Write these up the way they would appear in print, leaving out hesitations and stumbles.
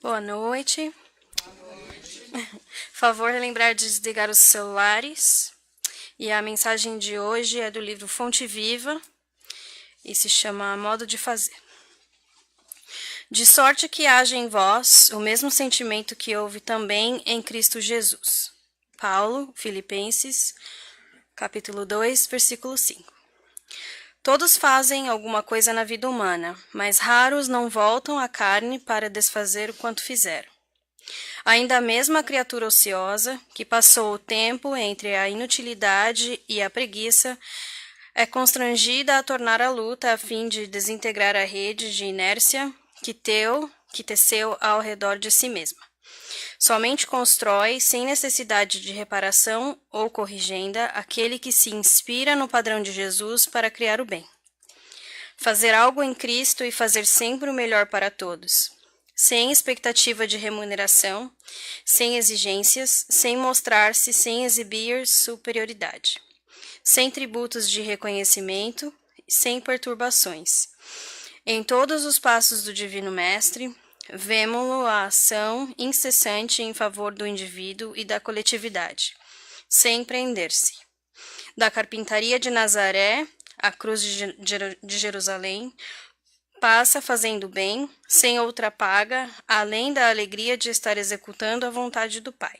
Boa noite. Favor lembrar de desligar os celulares. E a mensagem de hoje é do livro Fonte Viva e se chama Modo de Fazer. De sorte que haja em vós o mesmo sentimento que houve também em Cristo Jesus. Paulo, Filipenses, capítulo 2, versículo 5. Todos fazem alguma coisa na vida humana, mas raros não voltam à carne para desfazer o quanto fizeram. Ainda a mesma criatura ociosa, que passou o tempo entre a inutilidade e a preguiça, é constrangida a tornar a luta a fim de desintegrar a rede de inércia que teceu ao redor de si mesma. Somente constrói, sem necessidade de reparação ou corrigenda, aquele que se inspira no padrão de Jesus para criar o bem. Fazer algo em Cristo e fazer sempre o melhor para todos. Sem expectativa de remuneração, sem exigências, sem mostrar-se, sem exibir superioridade. Sem tributos de reconhecimento, sem perturbações. Em todos os passos do Divino Mestre, vemo-lo a ação incessante em favor do indivíduo e da coletividade, sem prender-se. Da carpintaria de Nazaré à cruz de Jerusalém, passa fazendo bem, sem outra paga, além da alegria de estar executando a vontade do Pai.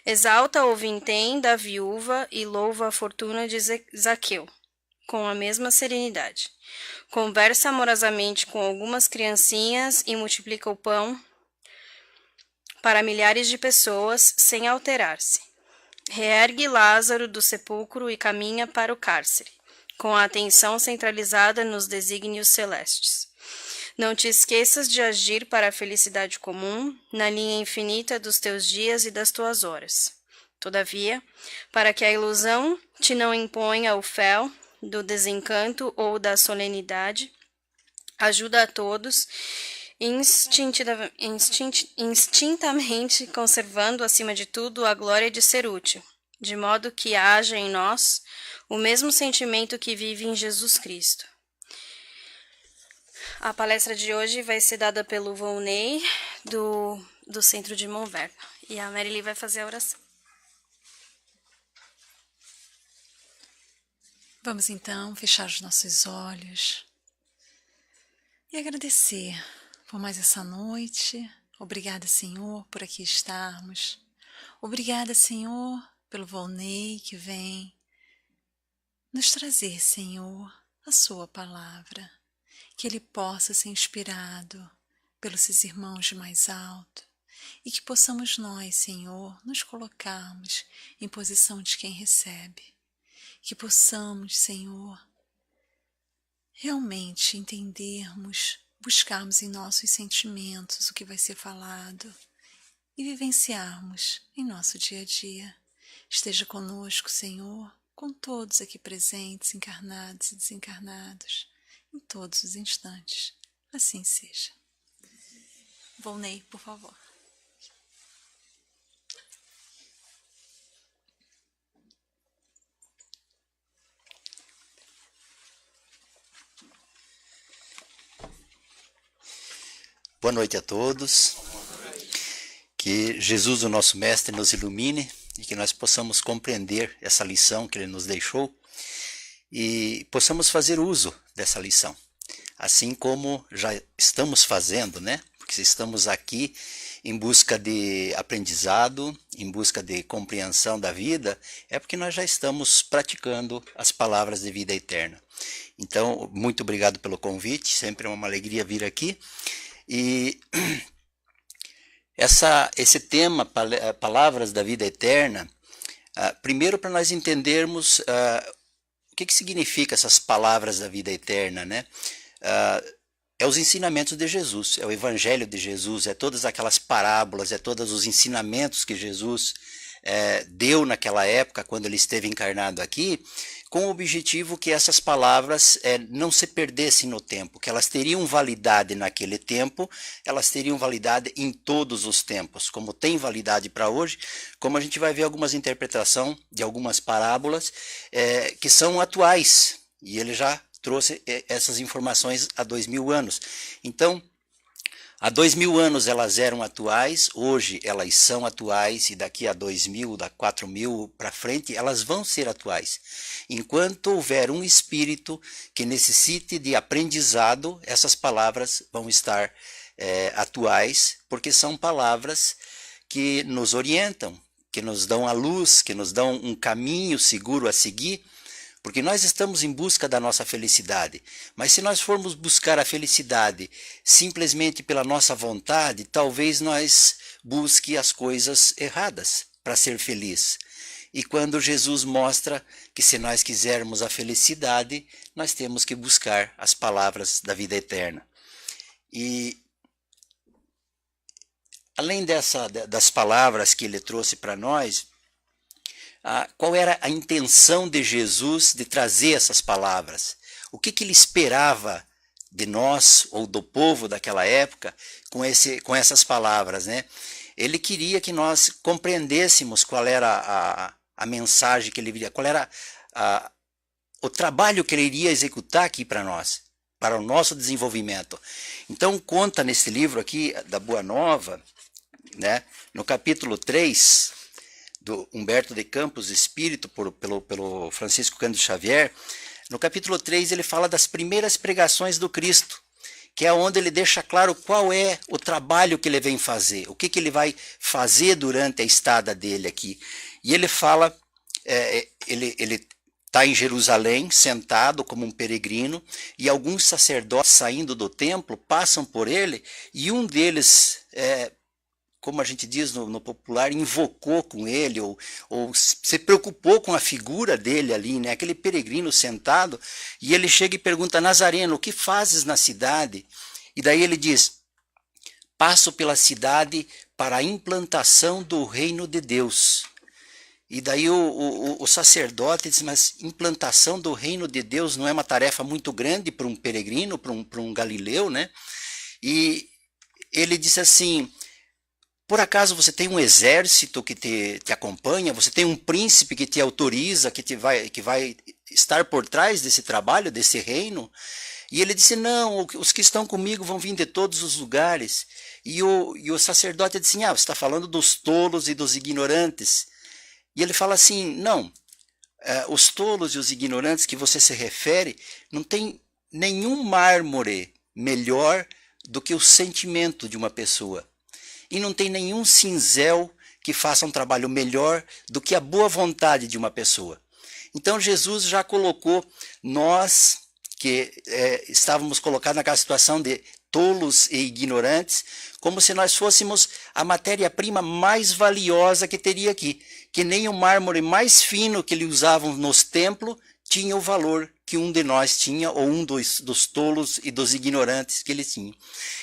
Exalta o vintém da viúva e louva a fortuna de Zaqueu, com a mesma serenidade. Conversa amorosamente com algumas criancinhas e multiplica o pão para milhares de pessoas, sem alterar-se. Reergue Lázaro do sepulcro e caminha para o cárcere, com a atenção centralizada nos desígnios celestes. Não te esqueças de agir para a felicidade comum, na linha infinita dos teus dias e das tuas horas. Todavia, para que a ilusão te não imponha o fel do desencanto ou da solenidade, ajuda a todos, instintamente conservando, acima de tudo, a glória de ser útil, de modo que haja em nós o mesmo sentimento que vive em Jesus Cristo. A palestra de hoje vai ser dada pelo Volney, do Centro de Monverno. E a Maryly vai fazer a oração. Vamos então fechar os nossos olhos e agradecer por mais essa noite. Obrigada, Senhor, por aqui estarmos. Obrigada, Senhor, pelo Volney que vem nos trazer, Senhor, a sua palavra, que ele possa ser inspirado pelos seus irmãos de mais alto e que possamos nós, Senhor, nos colocarmos em posição de quem recebe, que possamos, Senhor, realmente entendermos, buscarmos em nossos sentimentos o que vai ser falado e vivenciarmos em nosso dia a dia. Esteja conosco, Senhor, com todos aqui presentes, encarnados e desencarnados, em todos os instantes. Assim seja. Volney, por favor. Boa noite a todos. Que Jesus, o nosso Mestre, nos ilumine e que nós possamos compreender essa lição que Ele nos deixou e possamos fazer uso dessa lição, assim como já estamos fazendo, né? Porque se estamos aqui em busca de aprendizado, em busca de compreensão da vida, é porque nós já estamos praticando as palavras de vida eterna. Então, muito obrigado pelo convite, sempre é uma alegria vir aqui. E esse tema, Palavras da Vida Eterna, primeiro para nós entendermos o que significa essas palavras da vida eterna, né? É os ensinamentos de Jesus, é o Evangelho de Jesus, é todas aquelas parábolas, é todos os ensinamentos que Jesus deu naquela época, quando ele esteve encarnado aqui, com o objetivo que essas palavras não se perdessem no tempo, que elas teriam validade naquele tempo, elas teriam validade em todos os tempos, como tem validade para hoje, como a gente vai ver algumas interpretações de algumas parábolas que são atuais, e ele já trouxe essas informações há 2000 anos. Então, Há 2000 anos elas eram atuais, hoje elas são atuais e daqui a 2000, da 4000 para frente, elas vão ser atuais. Enquanto houver um espírito que necessite de aprendizado, essas palavras vão estar atuais, porque são palavras que nos orientam, que nos dão a luz, que nos dão um caminho seguro a seguir, porque nós estamos em busca da nossa felicidade. Mas se nós formos buscar a felicidade simplesmente pela nossa vontade, talvez nós busque as coisas erradas para ser feliz. E quando Jesus mostra que se nós quisermos a felicidade, nós temos que buscar as palavras da vida eterna. E além das palavras que ele trouxe para nós, qual era a intenção de Jesus de trazer essas palavras? O que ele esperava de nós ou do povo daquela época com essas palavras, né? Ele queria que nós compreendêssemos qual era a mensagem que ele viria, qual era o trabalho que ele iria executar aqui para nós, para o nosso desenvolvimento. Então conta nesse livro aqui da Boa Nova, né, no capítulo 3, do Humberto de Campos, Espírito, pelo Francisco Cândido Xavier, no capítulo 3 ele fala das primeiras pregações do Cristo, que é onde ele deixa claro qual é o trabalho que ele vem fazer, o que ele vai fazer durante a estada dele aqui. E ele fala, ele está em Jerusalém, sentado como um peregrino, e alguns sacerdotes saindo do templo passam por ele, e um deles como a gente diz no popular, invocou com ele, ou se preocupou com a figura dele ali, né? Aquele peregrino sentado, e ele chega e pergunta: Nazareno, o que fazes na cidade? E daí ele diz: passo pela cidade para a implantação do reino de Deus. E daí o sacerdote diz: mas implantação do reino de Deus não é uma tarefa muito grande para um peregrino, para um galileu, né? E ele disse assim: por acaso você tem um exército que te acompanha? Você tem um príncipe que te autoriza, que vai estar por trás desse trabalho, desse reino? E ele disse: não, os que estão comigo vão vir de todos os lugares. E o sacerdote disse: você está falando dos tolos e dos ignorantes. E ele fala assim: não, os tolos e os ignorantes que você se refere, não tem nenhum mármore melhor do que o sentimento de uma pessoa. E não tem nenhum cinzel que faça um trabalho melhor do que a boa vontade de uma pessoa. Então Jesus já colocou nós, que estávamos colocados naquela situação de tolos e ignorantes, como se nós fôssemos a matéria-prima mais valiosa que teria aqui. Que nem o mármore mais fino que eles usavam nos templos tinha o valor que um de nós tinha, ou um dos tolos e dos ignorantes que eles tinham.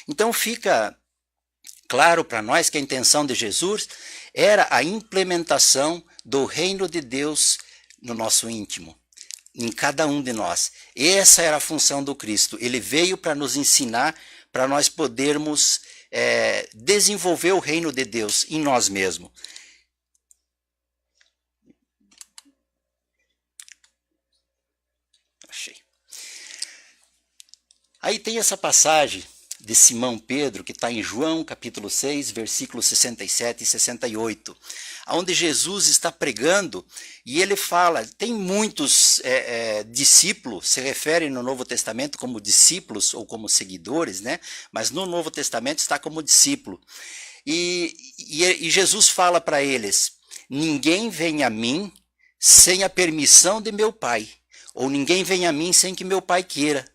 Então fica claro para nós que a intenção de Jesus era a implementação do reino de Deus no nosso íntimo, em cada um de nós. Essa era a função do Cristo. Ele veio para nos ensinar, para nós podermos desenvolver o reino de Deus em nós mesmos. Achei. Aí tem essa passagem de Simão Pedro, que está em João capítulo 6, versículos 67 e 68, onde Jesus está pregando e ele fala, tem muitos discípulos, se referem no Novo Testamento como discípulos ou como seguidores, né? Mas no Novo Testamento está como discípulo. E Jesus fala para eles: ninguém vem a mim sem a permissão de meu Pai, ou ninguém vem a mim sem que meu Pai queira.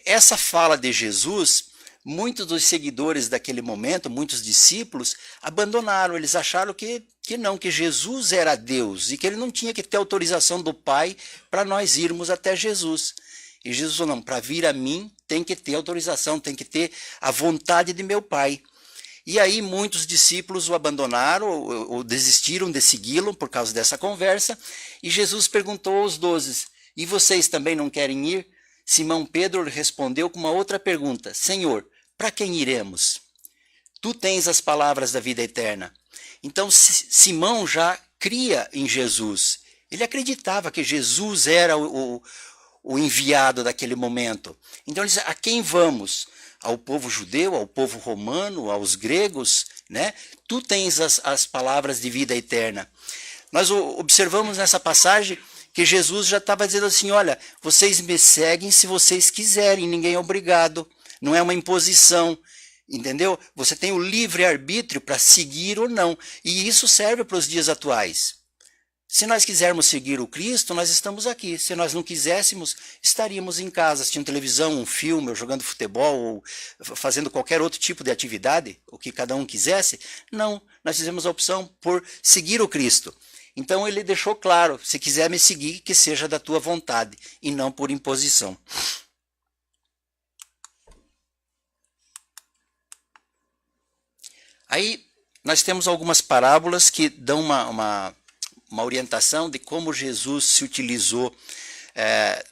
Essa fala de Jesus, muitos dos seguidores daquele momento, muitos discípulos, abandonaram. Eles acharam que Jesus era Deus e que ele não tinha que ter autorização do Pai para nós irmos até Jesus. E Jesus falou: não, para vir a mim tem que ter autorização, tem que ter a vontade de meu Pai. E aí muitos discípulos o abandonaram ou desistiram de segui-lo por causa dessa conversa. E Jesus perguntou aos 12, e vocês também não querem ir? Simão Pedro respondeu com uma outra pergunta: Senhor, para quem iremos? Tu tens as palavras da vida eterna. Então Simão já cria em Jesus. Ele acreditava que Jesus era o enviado daquele momento. Então ele disse: a quem vamos? ao povo judeu, ao povo romano, aos gregos, né? Tu tens as palavras de vida eterna. Nós observamos nessa passagem que Jesus já estava dizendo assim, olha, vocês me seguem se vocês quiserem, ninguém é obrigado, não é uma imposição, entendeu? Você tem o livre-arbítrio para seguir ou não, e isso serve para os dias atuais. Se nós quisermos seguir o Cristo, nós estamos aqui. Se nós não quiséssemos, estaríamos em casa, assistindo televisão, um filme, ou jogando futebol, ou fazendo qualquer outro tipo de atividade, o que cada um quisesse. Não, nós fizemos a opção por seguir o Cristo. Então ele deixou claro, se quiser me seguir, que seja da tua vontade, e não por imposição. Aí nós temos algumas parábolas que dão uma orientação de como Jesus se utilizou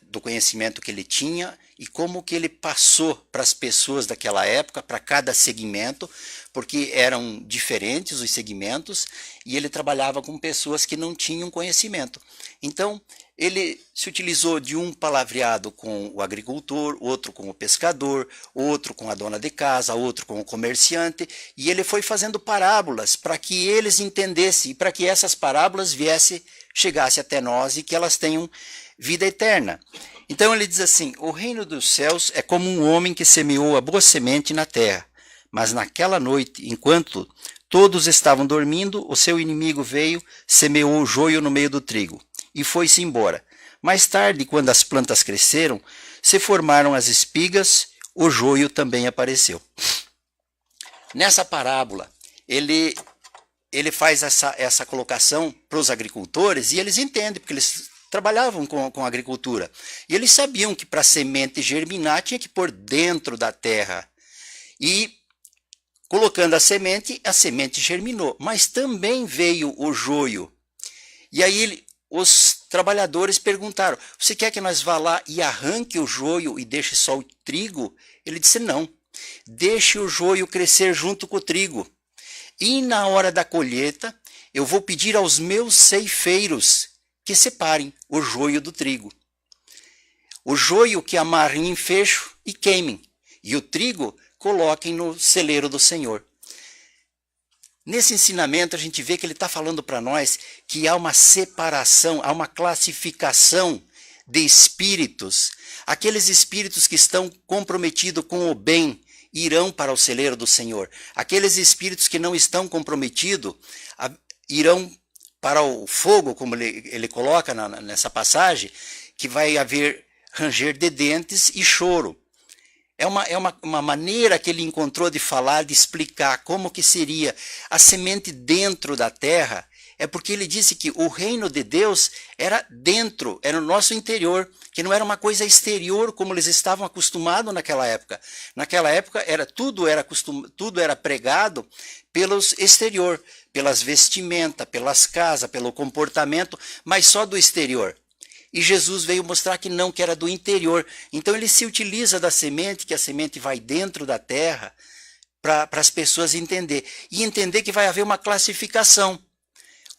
do conhecimento que ele tinha e como que ele passou para as pessoas daquela época, para cada segmento, porque eram diferentes os segmentos e ele trabalhava com pessoas que não tinham conhecimento. Então, ele se utilizou de um palavreado com o agricultor, outro com o pescador, outro com a dona de casa, outro com o comerciante, e ele foi fazendo parábolas para que eles entendessem, e para que essas parábolas chegassem até nós e que elas tenham vida eterna. Então ele diz assim, o reino dos céus é como um homem que semeou a boa semente na terra, mas naquela noite, enquanto todos estavam dormindo, o seu inimigo veio, semeou o joio no meio do trigo e foi-se embora. Mais tarde, quando as plantas cresceram, se formaram as espigas, o joio também apareceu. Nessa parábola, ele faz essa colocação para os agricultores e eles entendem, porque eles trabalhavam com agricultura. E eles sabiam que para a semente germinar tinha que pôr dentro da terra. E colocando a semente germinou. Mas também veio o joio. E aí os trabalhadores perguntaram, você quer que nós vá lá e arranque o joio e deixe só o trigo? Ele disse, não, deixe o joio crescer junto com o trigo. E na hora da colheita, eu vou pedir aos meus ceifeiros que separem o joio do trigo. O joio que amarrem em fecho e queimem, e o trigo coloquem no celeiro do Senhor. Nesse ensinamento a gente vê que ele está falando para nós que há uma separação, há uma classificação de espíritos. Aqueles espíritos que estão comprometidos com o bem irão para o celeiro do Senhor. Aqueles espíritos que não estão comprometidos irão para o fogo, como ele coloca nessa passagem, que vai haver ranger de dentes e choro. É uma maneira que ele encontrou de falar, de explicar como que seria a semente dentro da terra. É porque ele disse que o reino de Deus era dentro, era no nosso interior, que não era uma coisa exterior como eles estavam acostumados naquela época. Naquela época tudo era pregado pelos exterior, pelas vestimentas, pelas casas, pelo comportamento, mas só do exterior. E Jesus veio mostrar que não, que era do interior. Então ele se utiliza da semente, que a semente vai dentro da terra, para as pessoas entenderem. E entender que vai haver uma classificação.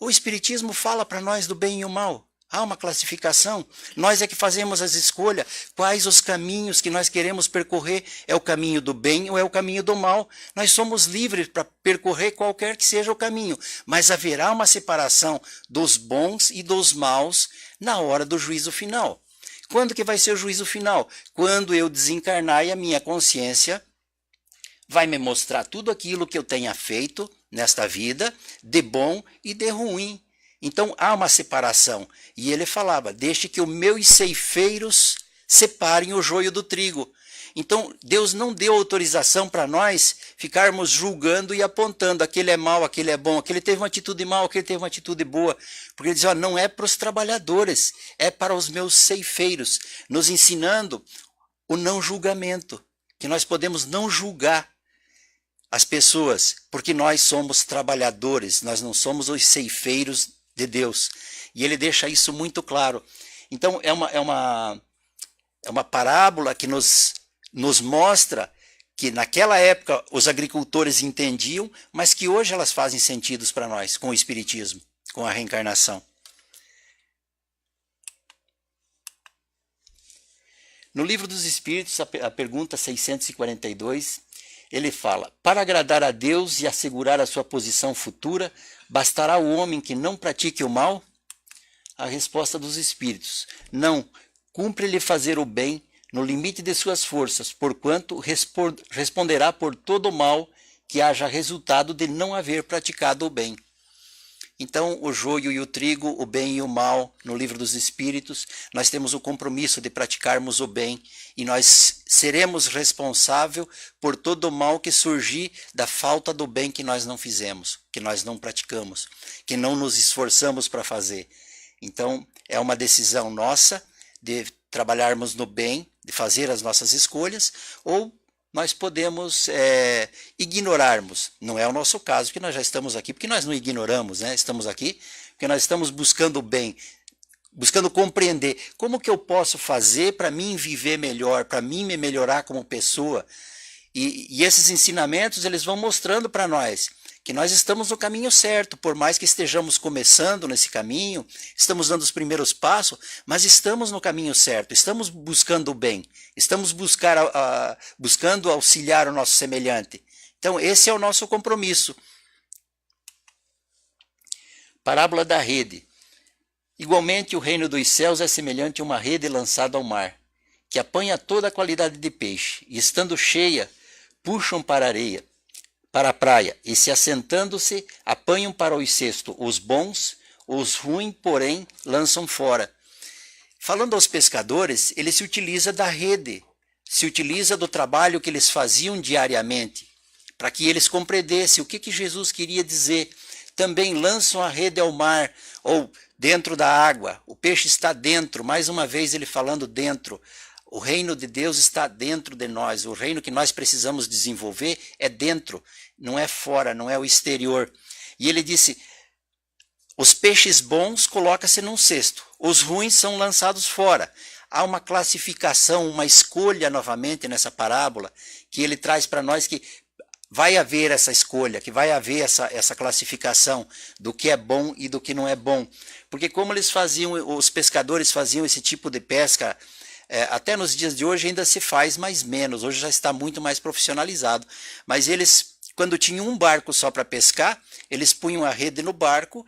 O Espiritismo fala para nós do bem e o mal. Há uma classificação. Nós é que fazemos as escolhas. Quais os caminhos que nós queremos percorrer? É o caminho do bem ou é o caminho do mal? Nós somos livres para percorrer qualquer que seja o caminho. Mas haverá uma separação dos bons e dos maus na hora do juízo final. Quando que vai ser o juízo final? Quando eu desencarnar e a minha consciência vai me mostrar tudo aquilo que eu tenha feito nesta vida, de bom e de ruim. Então há uma separação. E ele falava, deixe que os meus ceifeiros separem o joio do trigo. Então Deus não deu autorização para nós ficarmos julgando e apontando, aquele é mau, aquele é bom, aquele teve uma atitude mal, aquele teve uma atitude boa. Porque ele diz, não é para os trabalhadores, é para os meus ceifeiros, nos ensinando o não julgamento, que nós podemos não julgar as pessoas, porque nós somos trabalhadores, nós não somos os ceifeiros de Deus. E ele deixa isso muito claro. Então é uma parábola que nos mostra que naquela época os agricultores entendiam, mas que hoje elas fazem sentido para nós, com o Espiritismo, com a reencarnação. No Livro dos Espíritos, a pergunta 642, ele fala: para agradar a Deus e assegurar a sua posição futura, bastará o homem que não pratique o mal? A resposta dos Espíritos: não, cumpre-lhe fazer o bem no limite de suas forças, porquanto responderá por todo o mal que haja resultado de não haver praticado o bem. Então, o joio e o trigo, o bem e o mal, no Livro dos Espíritos, nós temos o compromisso de praticarmos o bem e nós seremos responsáveis por todo o mal que surgir da falta do bem que nós não fizemos, que nós não praticamos, que não nos esforçamos para fazer. Então, é uma decisão nossa de trabalharmos no bem, de fazer as nossas escolhas, ou nós podemos ignorarmos. Não é o nosso caso, que nós já estamos aqui, porque nós não ignoramos, né? Estamos aqui porque nós estamos buscando o bem, buscando compreender como que eu posso fazer para mim viver melhor, para mim me melhorar como pessoa. E esses ensinamentos, eles vão mostrando para nós que nós estamos no caminho certo, por mais que estejamos começando nesse caminho, estamos dando os primeiros passos, mas estamos no caminho certo, estamos buscando o bem, estamos buscando auxiliar o nosso semelhante. Então, esse é o nosso compromisso. Parábola da rede. Igualmente, o reino dos céus é semelhante a uma rede lançada ao mar, que apanha toda a qualidade de peixe, e estando cheia, puxam para a areia, para a praia, e se assentando-se, apanham para os cestos os bons, os ruins, porém, lançam fora. Falando aos pescadores, ele se utiliza da rede, se utiliza do trabalho que eles faziam diariamente, para que eles compreendessem o que Jesus queria dizer. Também lançam a rede ao mar, ou dentro da água, o peixe está dentro, mais uma vez ele falando dentro. O reino de Deus está dentro de nós, o reino que nós precisamos desenvolver é dentro, não é fora, não é o exterior. E ele disse, os peixes bons colocam-se num cesto, os ruins são lançados fora. Há uma classificação, uma escolha novamente nessa parábola, que ele traz para nós que vai haver essa escolha, que vai haver essa classificação do que é bom e do que não é bom. Porque como eles faziam, os pescadores faziam esse tipo de pesca, até nos dias de hoje ainda se faz, mas menos, hoje já está muito mais profissionalizado. Mas eles, quando tinham um barco só para pescar, eles punham a rede no barco,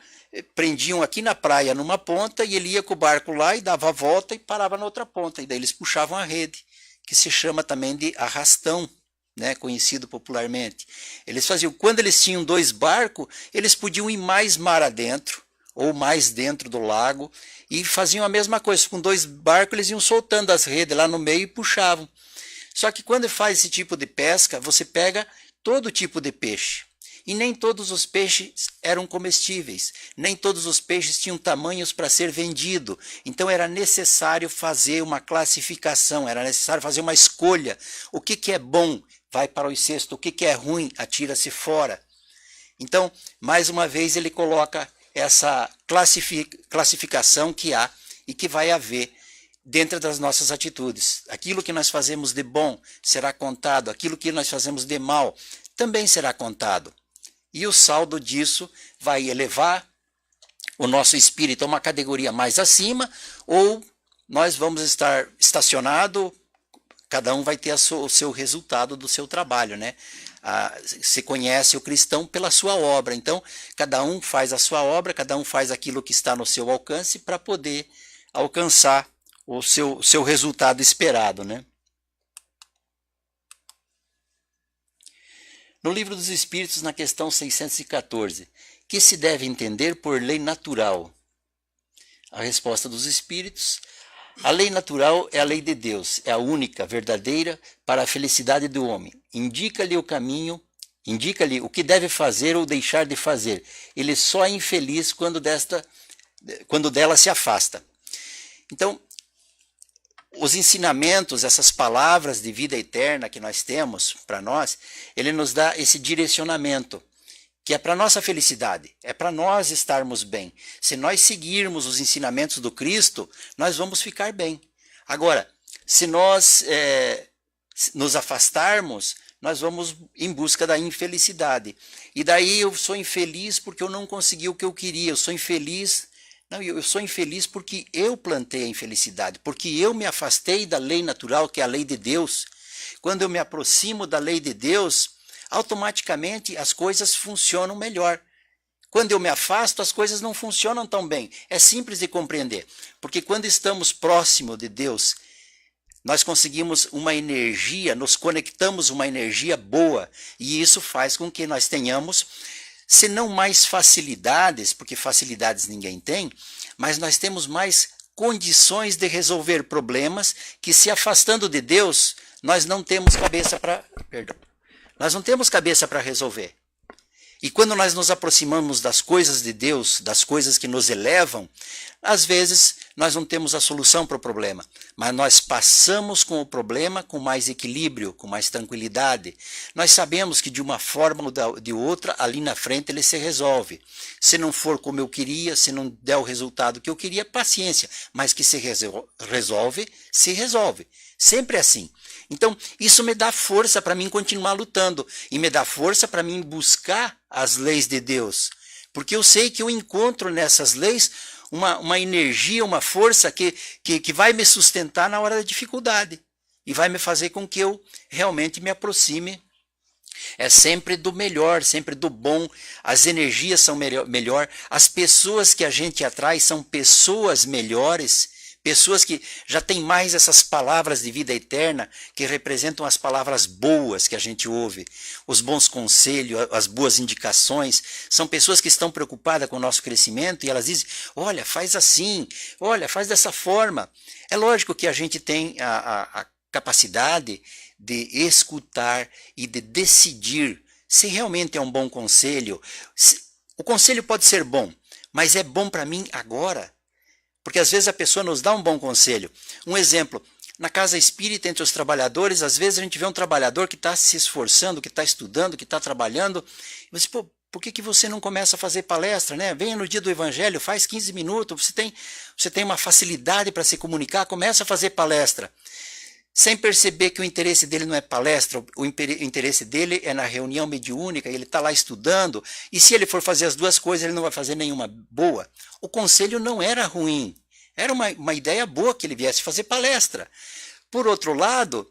prendiam aqui na praia numa ponta, e ele ia com o barco lá e dava a volta e parava na outra ponta. E daí eles puxavam a rede, que se chama também de arrastão, né, conhecido popularmente. Eles faziam, quando eles tinham 2 barcos, eles podiam ir mais mar adentro, ou mais dentro do lago, e faziam a mesma coisa. Com 2 barcos, eles iam soltando as redes lá no meio e puxavam. Só que quando faz esse tipo de pesca, você pega todo tipo de peixe. E nem todos os peixes eram comestíveis, nem todos os peixes tinham tamanhos para ser vendido. Então era necessário fazer uma classificação, era necessário fazer uma escolha. O que é bom vai para o cesto, o que é ruim atira-se fora. Então, mais uma vez, ele coloca essa classificação que há e que vai haver dentro das nossas atitudes. Aquilo que nós fazemos de bom será contado, aquilo que nós fazemos de mal também será contado. E o saldo disso vai elevar o nosso espírito a uma categoria mais acima, ou nós vamos estar estacionado, cada um vai ter o seu resultado do seu trabalho, né? Se conhece o cristão pela sua obra, então cada um faz a sua obra, cada um faz aquilo que está no seu alcance para poder alcançar o seu resultado esperado, né? No Livro dos Espíritos, na questão 614, que se deve entender por lei natural? A resposta dos Espíritos: a lei natural é a lei de Deus, é a única, verdadeira, para a felicidade do homem. Indica-lhe o caminho, indica-lhe o que deve fazer ou deixar de fazer. Ele só é infeliz quando dela se afasta. Então, os ensinamentos, essas palavras de vida eterna que nós temos para nós, ele nos dá esse direcionamento, que é para nossa felicidade, é para nós estarmos bem. Se nós seguirmos os ensinamentos do Cristo, nós vamos ficar bem. Agora, se nós nos afastarmos, nós vamos em busca da infelicidade. E daí eu sou infeliz porque eu não consegui o que eu queria, eu sou infeliz Não, eu sou infeliz porque eu plantei a infelicidade, porque eu me afastei da lei natural, que é a lei de Deus. Quando eu me aproximo da lei de Deus, automaticamente as coisas funcionam melhor. Quando eu me afasto, as coisas não funcionam tão bem. É simples de compreender, porque quando estamos próximo de Deus, nós conseguimos uma energia, nos conectamos uma energia boa, e isso faz com que nós tenhamos, se não mais facilidades, porque facilidades ninguém tem, mas nós temos mais condições de resolver problemas que, se afastando de Deus, nós não temos cabeça para, nós não temos cabeça para resolver. E quando nós nos aproximamos das coisas de Deus, das coisas que nos elevam, às vezes nós não temos a solução para o problema, mas nós passamos com o problema com mais equilíbrio, com mais tranquilidade. Nós sabemos que de uma forma ou de outra, ali na frente ele se resolve. Se não for como eu queria, se não der o resultado que eu queria, paciência, mas que se resolve, se resolve. Sempre é assim. Então, isso me dá força para mim continuar lutando e me dá força para mim buscar as leis de Deus, porque eu sei que eu encontro nessas leis uma energia, uma força que vai me sustentar na hora da dificuldade e vai me fazer com que eu realmente me aproxime. É sempre do melhor, sempre do bom, as energias são melhor, as pessoas que a gente atrai são pessoas melhores, pessoas que já têm mais essas palavras de vida eterna, que representam as palavras boas que a gente ouve, os bons conselhos, as boas indicações. São pessoas que estão preocupadas com o nosso crescimento e elas dizem, olha, faz assim, olha, faz dessa forma. É lógico que a gente tem a capacidade de escutar e de decidir se realmente é um bom conselho. O conselho pode ser bom, mas é bom para mim agora. Porque às vezes a pessoa nos dá um bom conselho. Um exemplo, na casa espírita, entre os trabalhadores, às vezes a gente vê um trabalhador que está se esforçando, que está estudando, que está trabalhando, e você, pô, por que você não começa a fazer palestra, né? Venha no dia do evangelho, faz 15 minutos, você tem uma facilidade para se comunicar, começa a fazer palestra. Sem perceber que o interesse dele não é palestra, o interesse dele é na reunião mediúnica, ele está lá estudando, e se ele for fazer as duas coisas, ele não vai fazer nenhuma boa. O conselho não era ruim, era uma ideia boa que ele viesse fazer palestra. Por outro lado,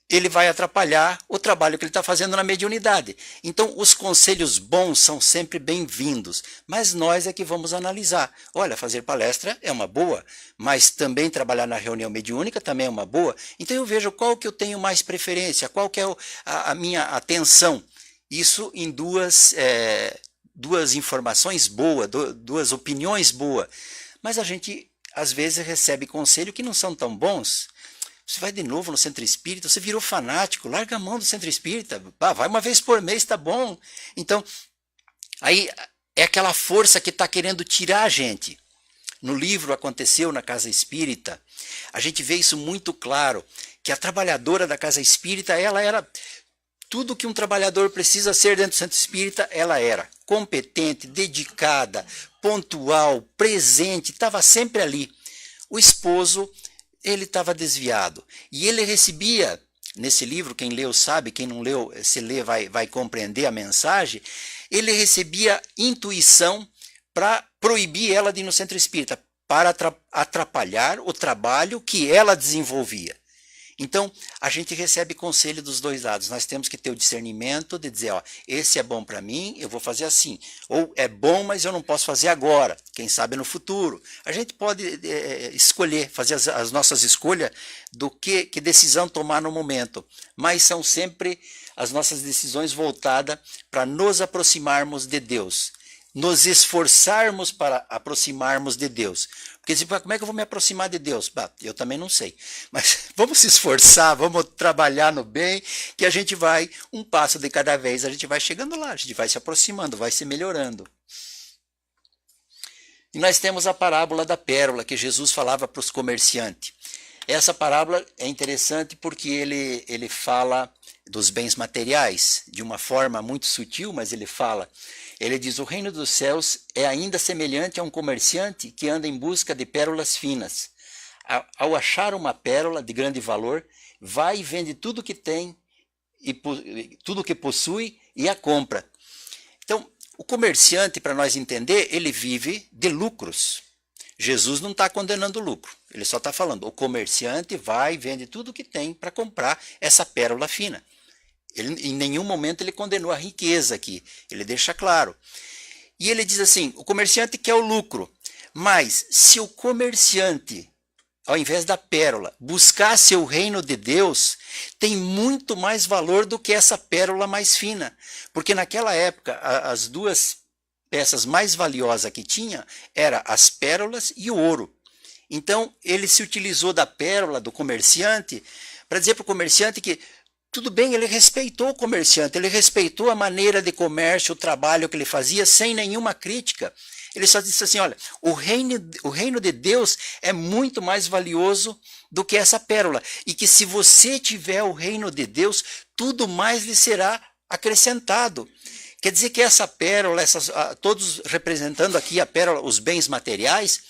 ele vai atrapalhar o trabalho que ele está fazendo na mediunidade. Então, os conselhos bons são sempre bem-vindos, mas nós é que vamos analisar. Olha, fazer palestra é uma boa, mas também trabalhar na reunião mediúnica também é uma boa. Então, eu vejo qual que eu tenho mais preferência, qual que é a minha atenção. Isso em duas informações boas, duas opiniões boas. Mas a gente, às vezes, recebe conselhos que não são tão bons. Você vai de novo no centro espírita, você virou fanático, larga a mão do centro espírita, vai uma vez por mês, tá bom. Então, aí é aquela força que está querendo tirar a gente. No livro Aconteceu na Casa Espírita, a gente vê isso muito claro, que a trabalhadora da Casa Espírita, ela era tudo que um trabalhador precisa ser dentro do centro espírita, ela era competente, dedicada, pontual, presente, estava sempre ali. O esposo, ele estava desviado. E ele recebia, nesse livro, quem leu sabe, quem não leu, se lê vai compreender a mensagem, ele recebia intuição para proibir ela de ir no centro espírita, para atrapalhar o trabalho que ela desenvolvia. Então, a gente recebe conselho dos dois lados. Nós temos que ter o discernimento de dizer, ó, esse é bom para mim, eu vou fazer assim. Ou é bom, mas eu não posso fazer agora, quem sabe no futuro. A gente pode escolher, fazer as nossas escolhas do que decisão tomar no momento. Mas são sempre as nossas decisões voltadas para nos aproximarmos de Deus. Nos esforçarmos para aproximarmos de Deus. Porque tipo, como é que eu vou me aproximar de Deus? Bah, eu também não sei. Mas vamos se esforçar, vamos trabalhar no bem, que a gente vai, um passo de cada vez, a gente vai chegando lá, a gente vai se aproximando, vai se melhorando. E nós temos a parábola da pérola, que Jesus falava para os comerciantes. Essa parábola é interessante porque ele fala dos bens materiais, de uma forma muito sutil, mas ele fala. Ele diz, o reino dos céus é ainda semelhante a um comerciante que anda em busca de pérolas finas. Ao achar uma pérola de grande valor, vai e vende tudo que tem, e tudo que possui e a compra. Então, O comerciante, para nós entender, ele vive de lucros. Jesus não está condenando o lucro, ele só está falando, o comerciante vai e vende tudo o que tem para comprar essa pérola fina. Ele, em nenhum momento ele condenou a riqueza aqui, ele deixa claro. E ele diz assim, o comerciante quer o lucro, mas se o comerciante, ao invés da pérola, buscasse o reino de Deus, tem muito mais valor do que essa pérola mais fina. Porque naquela época, as duas peças mais valiosas que tinha eram as pérolas e o ouro. Então, ele se utilizou da pérola do comerciante para dizer para o comerciante que tudo bem, ele respeitou o comerciante, ele respeitou a maneira de comércio, o trabalho que ele fazia, sem nenhuma crítica. Ele só disse assim, olha, o reino de Deus é muito mais valioso do que essa pérola. E que se você tiver o reino de Deus, tudo mais lhe será acrescentado. Quer dizer que essa pérola, todos representando aqui a pérola, os bens materiais,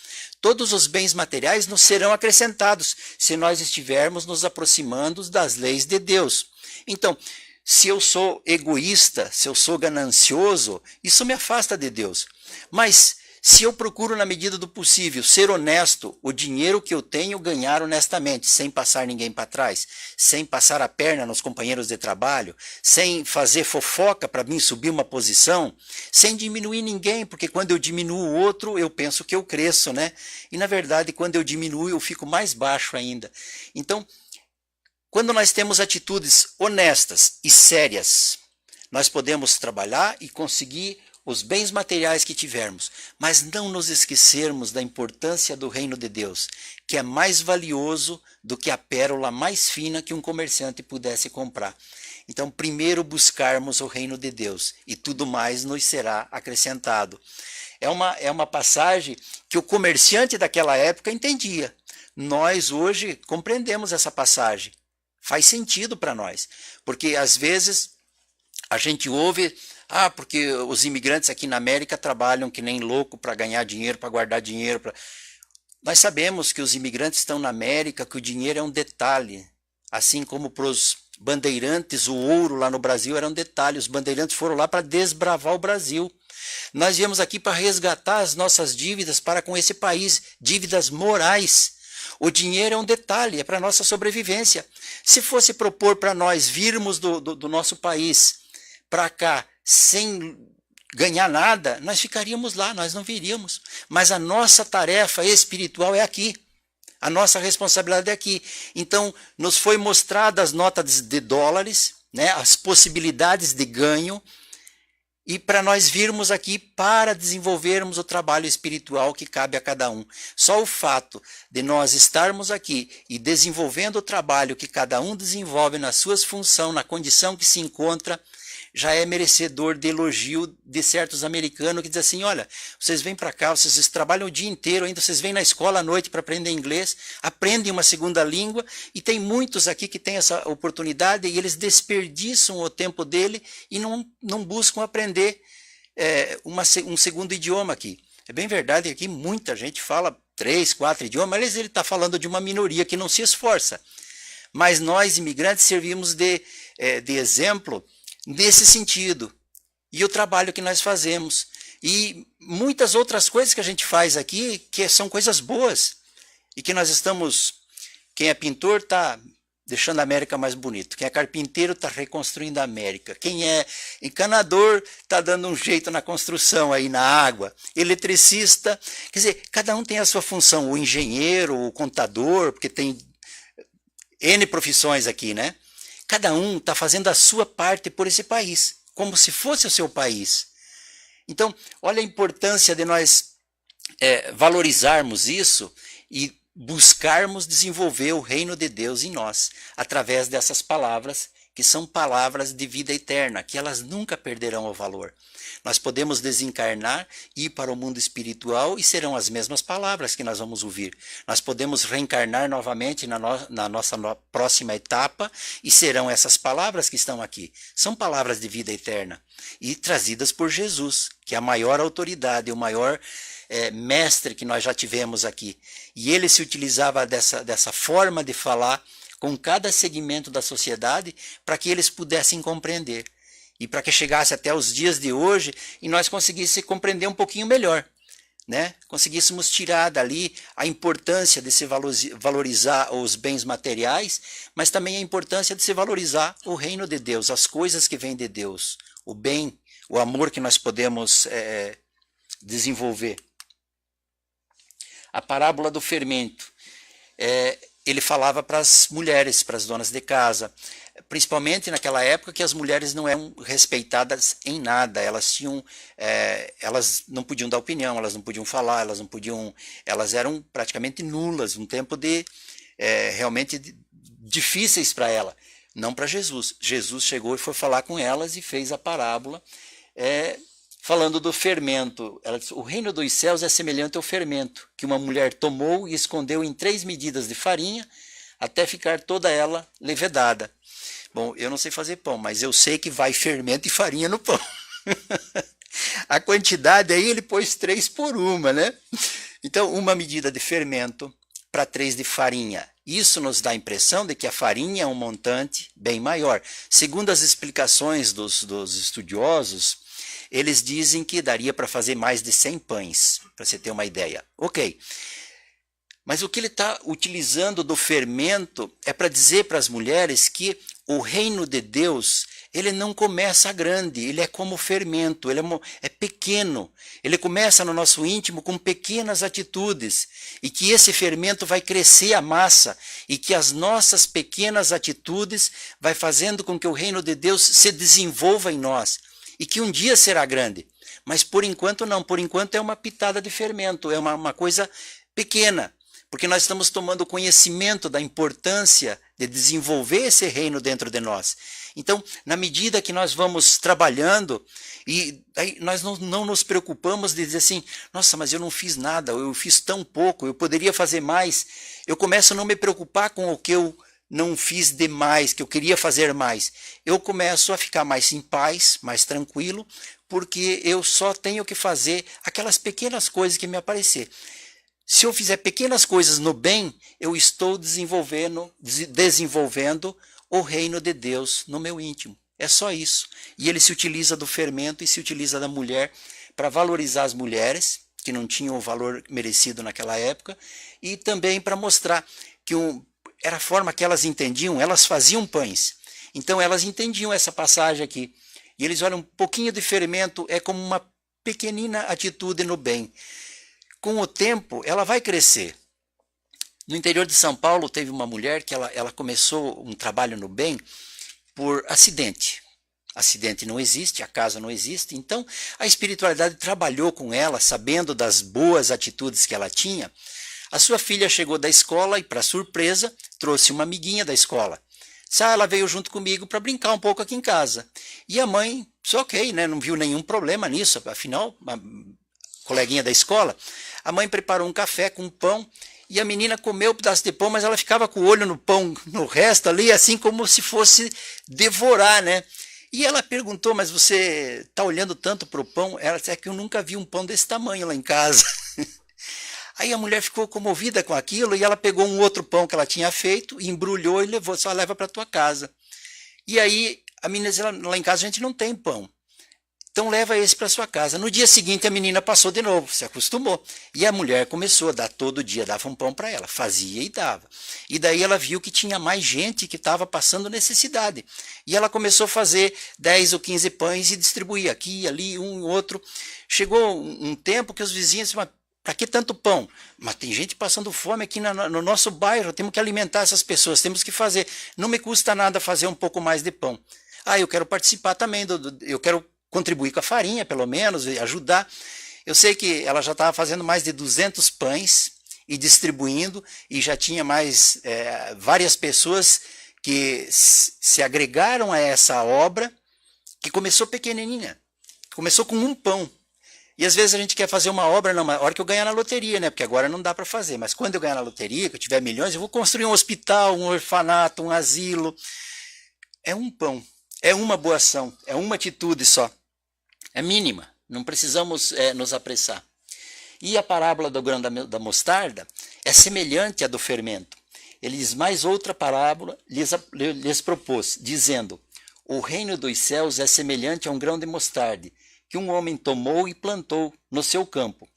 todos os bens materiais nos serão acrescentados se nós estivermos nos aproximando das leis de Deus. Então, se eu sou egoísta, se eu sou ganancioso, isso me afasta de Deus. Mas se eu procuro, na medida do possível, ser honesto, o dinheiro que eu tenho ganhar honestamente, sem passar ninguém para trás, sem passar a perna nos companheiros de trabalho, sem fazer fofoca para mim subir uma posição, sem diminuir ninguém, porque quando eu diminuo o outro, eu penso que eu cresço, né? E na verdade, quando eu diminuo, eu fico mais baixo ainda. Então, quando nós temos atitudes honestas e sérias, nós podemos trabalhar e conseguir os bens materiais que tivermos, mas não nos esquecermos da importância do reino de Deus, que é mais valioso do que a pérola mais fina que um comerciante pudesse comprar. Então, primeiro buscarmos o reino de Deus, e tudo mais nos será acrescentado. É uma passagem que o comerciante daquela época entendia. Nós hoje compreendemos essa passagem. Faz sentido para nós, porque às vezes a gente ouve, porque os imigrantes aqui na América trabalham que nem louco para ganhar dinheiro, para guardar dinheiro. Nós sabemos que os imigrantes estão na América, que o dinheiro é um detalhe, assim como para os bandeirantes, o ouro lá no Brasil era um detalhe, os bandeirantes foram lá para desbravar o Brasil. Nós viemos aqui para resgatar as nossas dívidas para com esse país, dívidas morais. O dinheiro é um detalhe, é para a nossa sobrevivência. Se fosse propor para nós virmos do nosso país para cá sem ganhar nada, nós ficaríamos lá, nós não viríamos. Mas a nossa tarefa espiritual é aqui. A nossa responsabilidade é aqui. Então, nos foi mostrada as notas de dólares, né, as possibilidades de ganho, e para nós virmos aqui para desenvolvermos o trabalho espiritual que cabe a cada um. Só o fato de nós estarmos aqui e desenvolvendo o trabalho que cada um desenvolve nas suas funções, na condição que se encontra, já é merecedor de elogio de certos americanos que dizem assim, olha, vocês vêm para cá, vocês trabalham o dia inteiro, ainda vocês vêm na escola à noite para aprender inglês, aprendem uma segunda língua, e tem muitos aqui que têm essa oportunidade e eles desperdiçam o tempo dele e não buscam aprender um segundo idioma aqui. É bem verdade que aqui muita gente fala 3, 4 idiomas, mas ele está falando de uma minoria que não se esforça. Mas nós, imigrantes, servimos de exemplo nesse sentido, e o trabalho que nós fazemos, e muitas outras coisas que a gente faz aqui, que são coisas boas, e que nós estamos, quem é pintor está deixando a América mais bonito, quem é carpinteiro está reconstruindo a América, quem é encanador está dando um jeito na construção aí na água, eletricista, quer dizer, cada um tem a sua função, o engenheiro, o contador, porque tem N profissões aqui, né? Cada um está fazendo a sua parte por esse país, como se fosse o seu país. Então, olha a importância de nós valorizarmos isso e buscarmos desenvolver o reino de Deus em nós, através dessas palavras, que são palavras de vida eterna, que elas nunca perderão o valor. Nós podemos desencarnar, ir para o mundo espiritual e serão as mesmas palavras que nós vamos ouvir. Nós podemos reencarnar novamente na nossa próxima etapa e serão essas palavras que estão aqui. São palavras de vida eterna e trazidas por Jesus, que é a maior autoridade, o maior mestre que nós já tivemos aqui. E ele se utilizava dessa forma de falar com cada segmento da sociedade para que eles pudessem compreender. e para que chegasse até os dias de hoje e nós conseguíssemos compreender um pouquinho melhor, né? Conseguíssemos tirar dali a importância de se valorizar os bens materiais, mas também a importância de se valorizar o reino de Deus, as coisas que vêm de Deus, o bem, o amor que nós podemos desenvolver. A parábola do fermento, ele falava para as mulheres, para as donas de casa, principalmente naquela época que as mulheres não eram respeitadas em nada, elas não podiam dar opinião, elas não podiam falar, elas eram praticamente nulas, um tempo realmente difíceis para ela, não para Jesus. Jesus chegou e foi falar com elas e fez a parábola falando do fermento. Ela disse, o reino dos céus é semelhante ao fermento, que uma mulher tomou e escondeu em 3 medidas de farinha, até ficar toda ela levedada. Bom, eu não sei fazer pão, mas eu sei que vai fermento e farinha no pão. A quantidade aí ele pôs 3 por 1, né? Então, 1 medida de fermento para 3 de farinha. Isso nos dá a impressão de que a farinha é um montante bem maior. Segundo as explicações dos estudiosos, eles dizem que daria para fazer mais de 100 pães, para você ter uma ideia. Ok. Mas o que ele está utilizando do fermento é para dizer para as mulheres que o reino de Deus, ele não começa grande, ele é como fermento, ele é pequeno. Ele começa no nosso íntimo com pequenas atitudes e que esse fermento vai crescer a massa e que as nossas pequenas atitudes vai fazendo com que o reino de Deus se desenvolva em nós e que um dia será grande. Mas por enquanto não, por enquanto é uma pitada de fermento, é uma coisa pequena. Porque nós estamos tomando conhecimento da importância de desenvolver esse reino dentro de nós. Então, na medida que nós vamos trabalhando, e aí nós não nos preocupamos de dizer assim, nossa, mas eu não fiz nada, eu fiz tão pouco, eu poderia fazer mais. Eu começo a não me preocupar com o que eu não fiz demais, que eu queria fazer mais. Eu começo a ficar mais em paz, mais tranquilo, porque eu só tenho que fazer aquelas pequenas coisas que me aparecer. Se eu fizer pequenas coisas no bem, eu estou desenvolvendo o reino de Deus no meu íntimo. É só isso. E ele se utiliza do fermento e se utiliza da mulher para valorizar as mulheres, que não tinham o valor merecido naquela época, e também para mostrar que era a forma que elas entendiam, elas faziam pães. Então elas entendiam essa passagem aqui. E eles olham, um pouquinho de fermento é como uma pequenina atitude no bem. Com o tempo, ela vai crescer. No interior de São Paulo, teve uma mulher que ela começou um trabalho no bem por acidente. Acidente não existe, acaso não existe. Então, a espiritualidade trabalhou com ela, sabendo das boas atitudes que ela tinha. A sua filha chegou da escola e, para surpresa, trouxe uma amiguinha da escola. Ela veio junto comigo para brincar um pouco aqui em casa. E a mãe, só ok, né? Não viu nenhum problema nisso, afinal, a coleguinha da escola. A mãe preparou um café com pão e a menina comeu um pedaço de pão, mas ela ficava com o olho no pão, no resto ali, assim como se fosse devorar, né? E ela perguntou, mas você está olhando tanto para o pão? Ela disse, é que eu nunca vi um pão desse tamanho lá em casa. Aí a mulher ficou comovida com aquilo e ela pegou um outro pão que ela tinha feito, embrulhou e levou, só leva para tua casa. E aí a menina disse, lá em casa a gente não tem pão. Então leva esse para sua casa. No dia seguinte a menina passou de novo, se acostumou. E a mulher começou a dar todo dia, dava um pão para ela, fazia e dava. E daí ela viu que tinha mais gente que estava passando necessidade. E ela começou a fazer 10 ou 15 pães e distribuir aqui, ali, um e outro. Chegou um tempo que os vizinhos disseram, para que tanto pão? Mas tem gente passando fome aqui no nosso bairro, temos que alimentar essas pessoas, temos que fazer. Não me custa nada fazer um pouco mais de pão. Eu quero participar também, eu quero contribuir com a farinha, pelo menos, ajudar. Eu sei que ela já estava fazendo mais de 200 pães e distribuindo, e já tinha mais várias pessoas que se agregaram a essa obra, que começou pequenininha, começou com um pão. E às vezes a gente quer fazer uma obra, não, na hora que eu ganhar na loteria, né? Porque agora não dá para fazer, mas quando eu ganhar na loteria, que eu tiver milhões, eu vou construir um hospital, um orfanato, um asilo. É um pão, é uma boa ação, é uma atitude só. É mínima, não precisamos nos apressar. E a parábola do grão da mostarda é semelhante à do fermento. Eles mais outra parábola lhes propôs, dizendo, o reino dos céus é semelhante a um grão de mostarda, que um homem tomou e plantou no seu campo,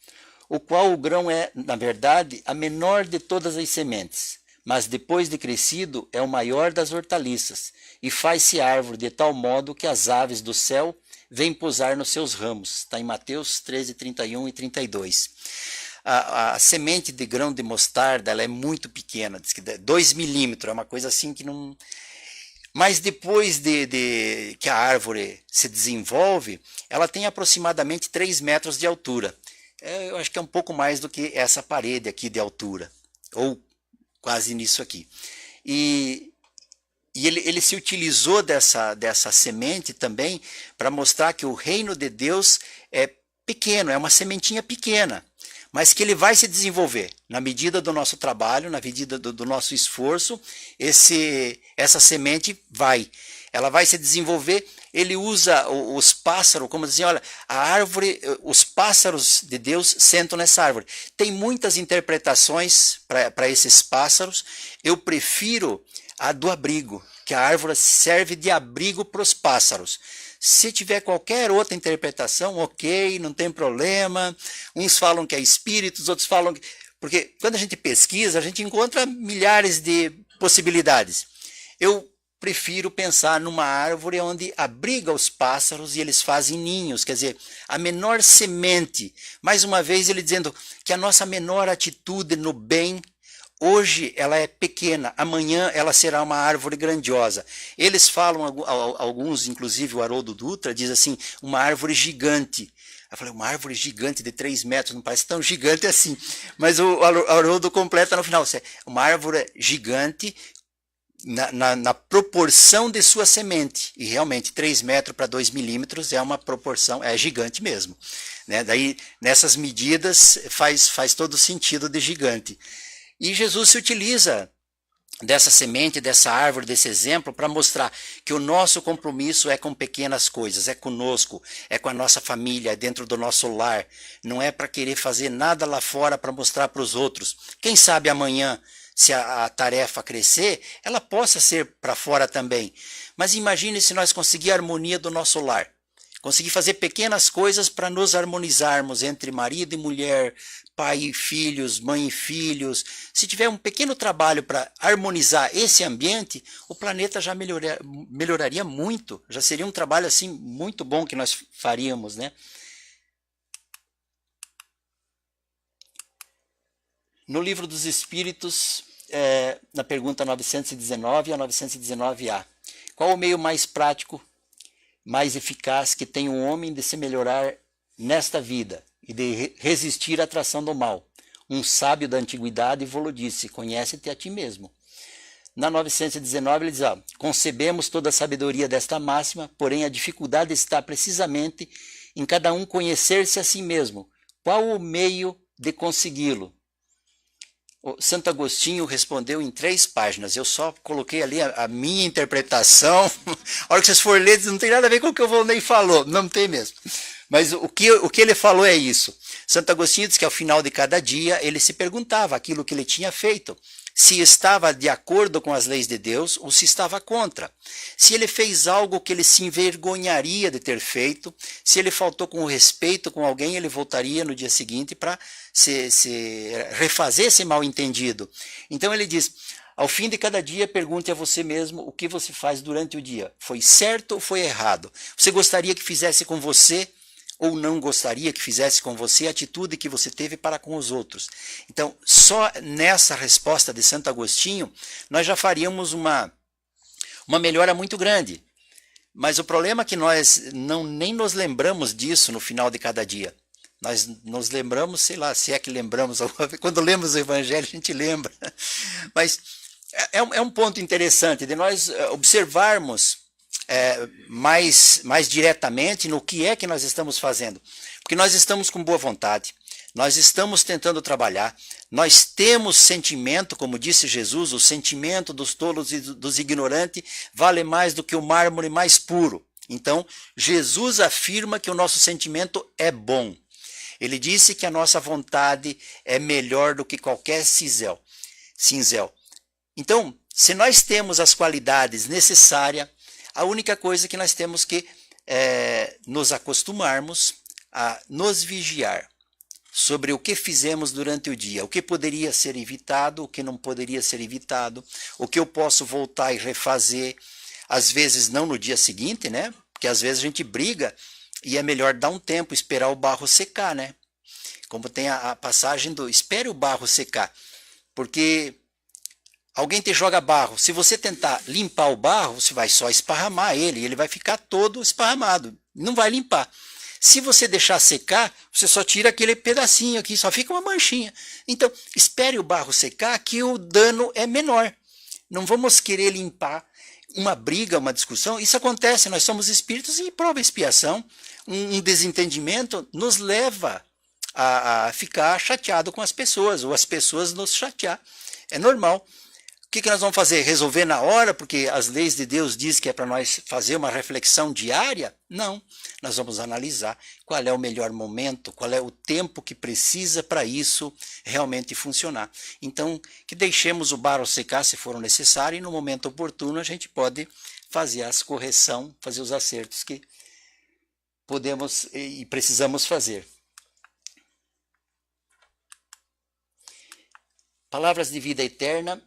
o qual o grão é, na verdade, a menor de todas as sementes, mas depois de crescido é o maior das hortaliças, e faz-se árvore de tal modo que as aves do céu vêm pousar nos seus ramos. Está em Mateus 13, 31 e 32. A semente de grão de mostarda ela é muito pequena, diz que 2 milímetros, é uma coisa assim que não... Mas depois de que a árvore se desenvolve, ela tem aproximadamente 3 metros de altura. Eu acho que é um pouco mais do que essa parede aqui de altura, ou quase nisso aqui. E ele se utilizou dessa semente também para mostrar que o reino de Deus é pequeno, é uma sementinha pequena, mas que ele vai se desenvolver na medida do nosso trabalho, na medida do nosso esforço. Essa semente ela vai se desenvolver. Ele usa os pássaros, como dizer, olha, a árvore, os pássaros de Deus sentam nessa árvore. Tem muitas interpretações para esses pássaros. Eu prefiro a do abrigo, que a árvore serve de abrigo para os pássaros. Se tiver qualquer outra interpretação, ok, não tem problema. Uns falam que é espíritos, outros falam que... Porque quando a gente pesquisa, a gente encontra milhares de possibilidades. Eu prefiro pensar numa árvore onde abriga os pássaros e eles fazem ninhos, quer dizer, a menor semente. Mais uma vez ele dizendo que a nossa menor atitude no bem, hoje ela é pequena, amanhã ela será uma árvore grandiosa. Eles falam, alguns, inclusive o Haroldo Dutra, diz assim, uma árvore gigante. Eu falei, uma árvore gigante de 3 metros, não parece tão gigante assim. Mas o Haroldo completa no final, uma árvore gigante na proporção de sua semente. E realmente 3 metros para 2 milímetros é uma proporção, é gigante mesmo. Né? Daí, nessas medidas, faz todo sentido de gigante. E Jesus se utiliza dessa semente, dessa árvore, desse exemplo, para mostrar que o nosso compromisso é com pequenas coisas, é conosco, é com a nossa família, é dentro do nosso lar. Não é para querer fazer nada lá fora para mostrar para os outros. Quem sabe amanhã, se a tarefa crescer, ela possa ser para fora também. Mas imagine se nós conseguir a harmonia do nosso lar. Conseguir fazer pequenas coisas para nos harmonizarmos entre marido e mulher, pai e filhos, mãe e filhos. Se tiver um pequeno trabalho para harmonizar esse ambiente, o planeta já melhoraria muito. Já seria um trabalho assim muito bom que nós faríamos, né? No Livro dos Espíritos, na pergunta 919 a 919A, qual o meio mais prático, mais eficaz que tem um homem de se melhorar nesta vida e de resistir à atração do mal? Um sábio da antiguidade falou disse, conhece-te a ti mesmo. Na 919 ele diz, concebemos toda a sabedoria desta máxima, porém a dificuldade está precisamente em cada um conhecer-se a si mesmo. Qual o meio de consegui-lo? O Santo Agostinho respondeu em 3 páginas. Eu só coloquei ali a minha interpretação. A hora que vocês forem ler, não tem nada a ver com o que o Volney falou. Não tem mesmo. Mas o que ele falou é isso. Santo Agostinho diz que ao final de cada dia ele se perguntava aquilo que ele tinha feito, se estava de acordo com as leis de Deus ou se estava contra. Se ele fez algo que ele se envergonharia de ter feito, se ele faltou com respeito com alguém, ele voltaria no dia seguinte para se refazer esse mal-entendido. Então ele diz, ao fim de cada dia, pergunte a você mesmo o que você faz durante o dia. Foi certo ou foi errado? Você gostaria que fizesse com você ou não gostaria que fizesse com você a atitude que você teve para com os outros? Então, só nessa resposta de Santo Agostinho, nós já faríamos uma melhora muito grande. Mas o problema é que nós nem nos lembramos disso no final de cada dia. Nós nos lembramos, sei lá, se é que lembramos, quando lemos o Evangelho a gente lembra. Mas é um ponto interessante de nós observarmos mais diretamente no que é que nós estamos fazendo. Porque nós estamos com boa vontade, nós estamos tentando trabalhar, nós temos sentimento, como disse Jesus, o sentimento dos tolos e dos ignorantes vale mais do que o mármore mais puro. Então, Jesus afirma que o nosso sentimento é bom. Ele disse que a nossa vontade é melhor do que qualquer cinzel. Então, se nós temos as qualidades necessárias, A única coisa que nós temos que nos acostumarmos a nos vigiar sobre o que fizemos durante o dia, o que poderia ser evitado, o que não poderia ser evitado, o que eu posso voltar e refazer, às vezes não no dia seguinte, né? Porque às vezes a gente briga e é melhor dar um tempo, esperar o barro secar, né? Como tem a passagem do espere o barro secar, porque alguém te joga barro, se você tentar limpar o barro, você vai só esparramar ele vai ficar todo esparramado, não vai limpar. Se você deixar secar, você só tira aquele pedacinho aqui, só fica uma manchinha. Então, espere o barro secar que o dano é menor. Não vamos querer limpar uma briga, uma discussão. Isso acontece, nós somos espíritos e prova expiação. Um desentendimento nos leva a ficar chateado com as pessoas, ou as pessoas nos chatear. É normal. O que nós vamos fazer? Resolver na hora, porque as leis de Deus dizem que é para nós fazer uma reflexão diária? Não. Nós vamos analisar qual é o melhor momento, qual é o tempo que precisa para isso realmente funcionar. Então, que deixemos o barro secar se for necessário e no momento oportuno a gente pode fazer as correções, fazer os acertos que podemos e precisamos fazer. Palavras de vida eterna,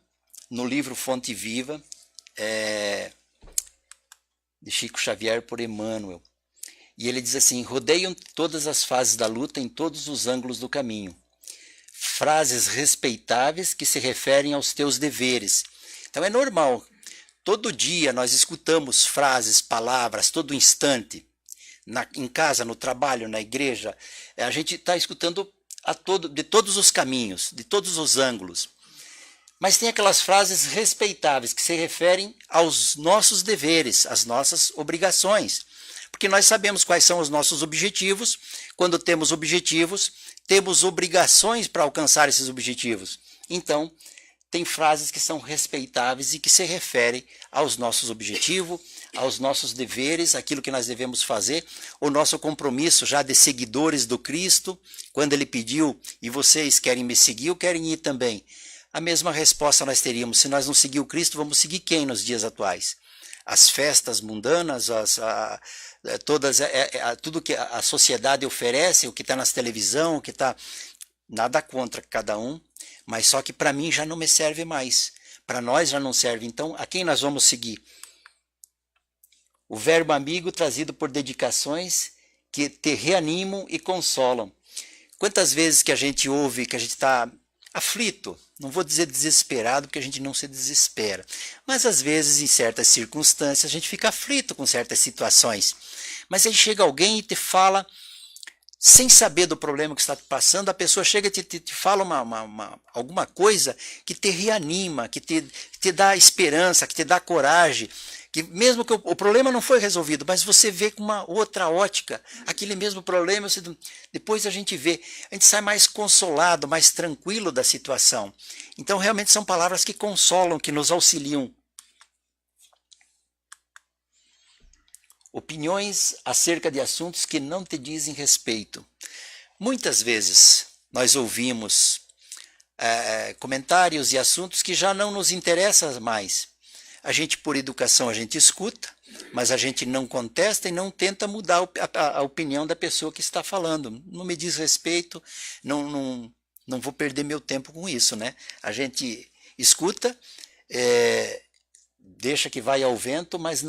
no livro Fonte Viva, de Chico Xavier por Emmanuel. E ele diz assim: rodeiam todas as fases da luta em todos os ângulos do caminho. Frases respeitáveis que se referem aos teus deveres. Então é normal. Todo dia nós escutamos frases, palavras, todo instante. Em casa, no trabalho, na igreja. A gente está escutando de todos os caminhos, de todos os ângulos. Mas tem aquelas frases respeitáveis que se referem aos nossos deveres, às nossas obrigações. Porque nós sabemos quais são os nossos objetivos. Quando temos objetivos, temos obrigações para alcançar esses objetivos. Então, tem frases que são respeitáveis e que se referem aos nossos objetivos, aos nossos deveres, aquilo que nós devemos fazer, o nosso compromisso já de seguidores do Cristo, quando ele pediu, e vocês querem me seguir ou querem ir também? A mesma resposta nós teríamos, se nós não seguir o Cristo, vamos seguir quem nos dias atuais? As festas mundanas, tudo que a sociedade oferece, o que está nas televisão, o que está... Nada contra cada um, mas só que para mim já não me serve mais. Para nós já não serve. Então, a quem nós vamos seguir? O verbo amigo trazido por dedicações que te reanimam e consolam. Quantas vezes que a gente ouve que a gente está aflito, não vou dizer desesperado, porque a gente não se desespera, mas às vezes em certas circunstâncias a gente fica aflito com certas situações, mas aí chega alguém e te fala, sem saber do problema que está passando, a pessoa chega e te fala alguma coisa que te reanima, que te dá esperança, que te dá coragem, que mesmo que o problema não foi resolvido, mas você vê com uma outra ótica, aquele mesmo problema, depois a gente sai mais consolado, mais tranquilo da situação. Então realmente são palavras que consolam, que nos auxiliam. Opiniões acerca de assuntos que não te dizem respeito. Muitas vezes nós ouvimos comentários e assuntos que já não nos interessam mais. A gente, por educação, a gente escuta, mas a gente não contesta e não tenta mudar a opinião da pessoa que está falando. Não me diz respeito, não vou perder meu tempo com isso, né? A gente escuta, deixa que vai ao vento, mas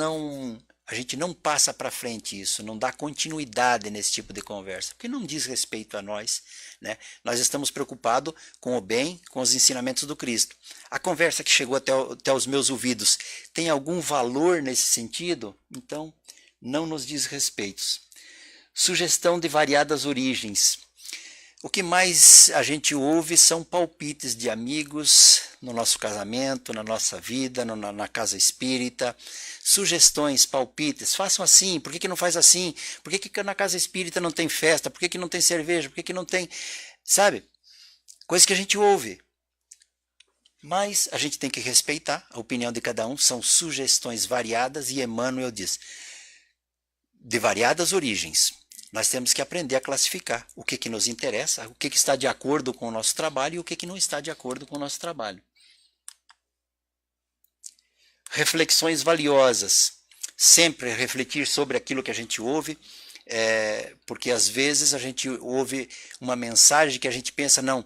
a gente não passa para frente isso, não dá continuidade nesse tipo de conversa, porque não diz respeito a nós, né? Nós estamos preocupados com o bem, com os ensinamentos do Cristo. A conversa que chegou até os meus ouvidos tem algum valor nesse sentido? Então, não nos diz respeito. Sugestão de variadas origens. O que mais a gente ouve são palpites de amigos no nosso casamento, na nossa vida, na casa espírita. Sugestões, palpites, façam assim, por que não faz assim? Por que na casa espírita não tem festa? Por que não tem cerveja? Por que não tem... Sabe? Coisa que a gente ouve. Mas a gente tem que respeitar a opinião de cada um, são sugestões variadas e Emmanuel diz, de variadas origens. Nós temos que aprender a classificar o que nos interessa, o que está de acordo com o nosso trabalho e o que não está de acordo com o nosso trabalho. Reflexões valiosas. sempre refletir sobre aquilo que a gente ouve, porque às vezes a gente ouve uma mensagem que a gente pensa, não,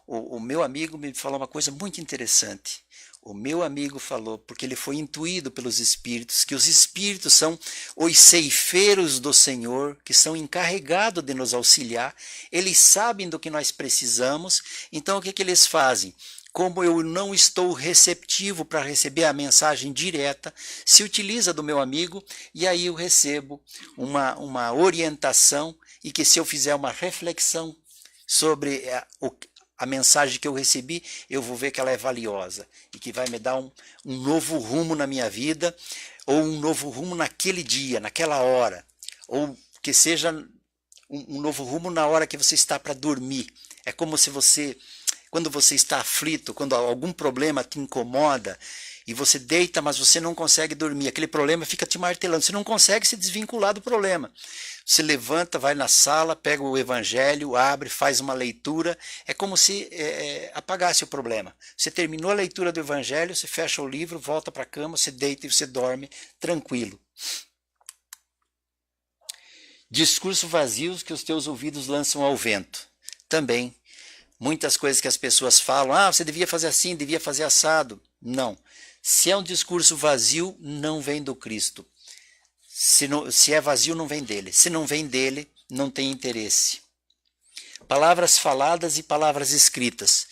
o meu amigo me falou uma coisa muito interessante. O meu amigo falou, porque ele foi intuído pelos Espíritos, que os Espíritos são os ceifeiros do Senhor, que são encarregados de nos auxiliar, eles sabem do que nós precisamos, então o que eles fazem? Como eu não estou receptivo para receber a mensagem direta, se utiliza do meu amigo e aí eu recebo uma orientação e que se eu fizer uma reflexão sobre a mensagem que eu recebi, eu vou ver que ela é valiosa e que vai me dar um novo rumo na minha vida, ou um novo rumo naquele dia, naquela hora, ou que seja um novo rumo na hora que você está para dormir. É como se você, quando você está aflito, quando algum problema te incomoda, e você deita, mas você não consegue dormir, aquele problema fica te martelando, você não consegue se desvincular do problema. Você levanta, vai na sala, pega o evangelho, abre, faz uma leitura, é como se apagasse o problema. Você terminou a leitura do evangelho, você fecha o livro, volta para a cama, você deita e você dorme tranquilo. Discurso vazios que os teus ouvidos lançam ao vento. Também, muitas coisas que as pessoas falam, você devia fazer assim, devia fazer assado. Não. Se é um discurso vazio, não vem do Cristo. Se é vazio, não vem dele. Se não vem dele, não tem interesse. Palavras faladas e palavras escritas.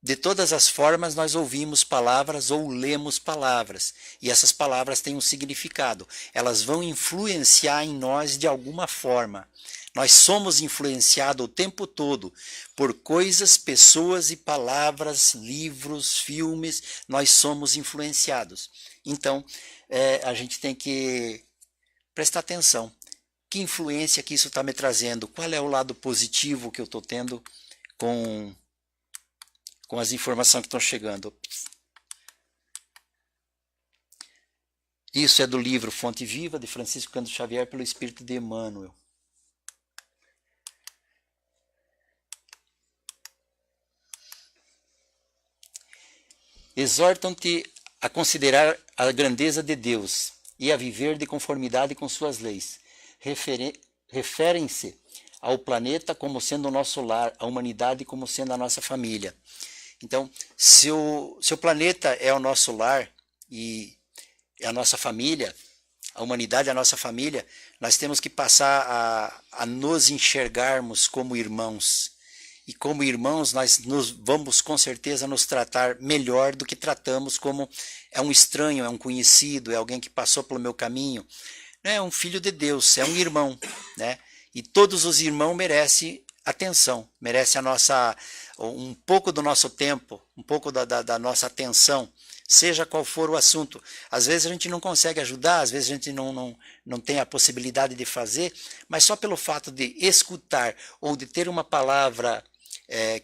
De todas as formas, nós ouvimos palavras ou lemos palavras. E essas palavras têm um significado. Elas vão influenciar em nós de alguma forma. Nós somos influenciados o tempo todo por coisas, pessoas e palavras, livros, filmes. Nós somos influenciados. Então, a gente tem que prestar atenção. Que influência que isso está me trazendo? Qual é o lado positivo que eu estou tendo com as informações que estão chegando? Isso é do livro Fonte Viva, de Francisco Cândido Xavier, pelo Espírito de Emmanuel. Exortam-te a considerar a grandeza de Deus e a viver de conformidade com suas leis. Referem-se ao planeta como sendo o nosso lar, a humanidade como sendo a nossa família. Então, se o planeta é o nosso lar e é a nossa família, a humanidade é a nossa família, nós temos que passar a nos enxergarmos como irmãos. E como irmãos, nós vamos com certeza nos tratar melhor do que tratamos como é um estranho, é um conhecido, é alguém que passou pelo meu caminho. É um filho de Deus, é um irmão, né? E todos os irmãos merecem atenção, merecem um pouco do nosso tempo, um pouco da nossa atenção, seja qual for o assunto. Às vezes a gente não consegue ajudar, às vezes a gente não tem a possibilidade de fazer, mas só pelo fato de escutar ou de ter uma palavra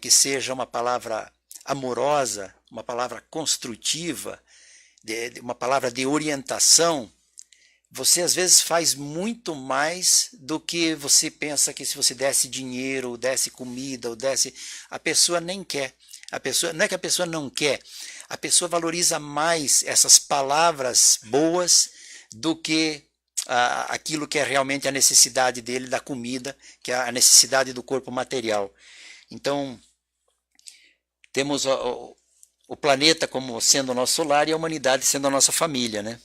que seja uma palavra amorosa, uma palavra construtiva, uma palavra de orientação, você às vezes faz muito mais do que você pensa que se você desse dinheiro, ou desse comida, ou desse... A pessoa nem quer. Não é que a pessoa não quer, a pessoa valoriza mais essas palavras boas do que aquilo que é realmente a necessidade dele, da comida, que é a necessidade do corpo material. Então, temos o planeta como sendo o nosso lar e a humanidade sendo a nossa família, né?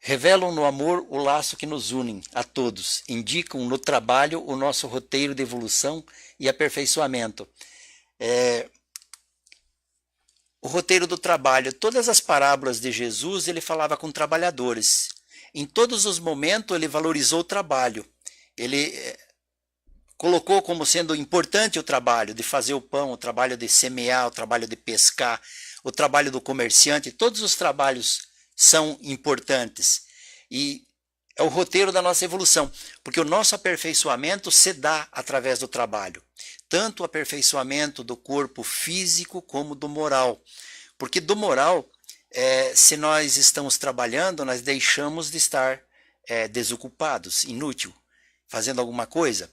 Revelam no amor o laço que nos une a todos, indicam no trabalho o nosso roteiro de evolução e aperfeiçoamento. O roteiro do trabalho, todas as parábolas de Jesus, ele falava com trabalhadores. Em todos os momentos ele valorizou o trabalho. Ele colocou como sendo importante o trabalho de fazer o pão, o trabalho de semear, o trabalho de pescar, o trabalho do comerciante, todos os trabalhos são importantes. E é o roteiro da nossa evolução, porque o nosso aperfeiçoamento se dá através do trabalho. Tanto o aperfeiçoamento do corpo físico como do moral. Porque do moral, se nós estamos trabalhando, nós deixamos de estar desocupados, inútil, fazendo alguma coisa.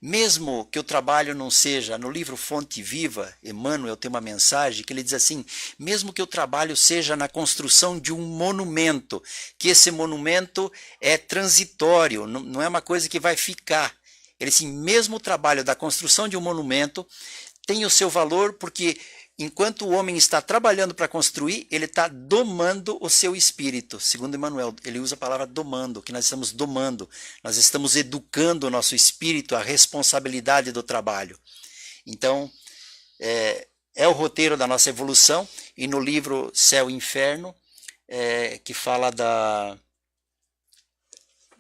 Mesmo que o trabalho não seja, no livro Fonte Viva, Emmanuel tem uma mensagem que ele diz assim, mesmo que o trabalho seja na construção de um monumento, que esse monumento é transitório, não é uma coisa que vai ficar. Ele assim, mesmo o trabalho da construção de um monumento tem o seu valor, porque enquanto o homem está trabalhando para construir, ele está domando o seu espírito. Segundo Emmanuel, ele usa a palavra domando, que nós estamos domando. Nós estamos educando o nosso espírito à responsabilidade do trabalho. Então, é o roteiro da nossa evolução. E no livro Céu e Inferno, que fala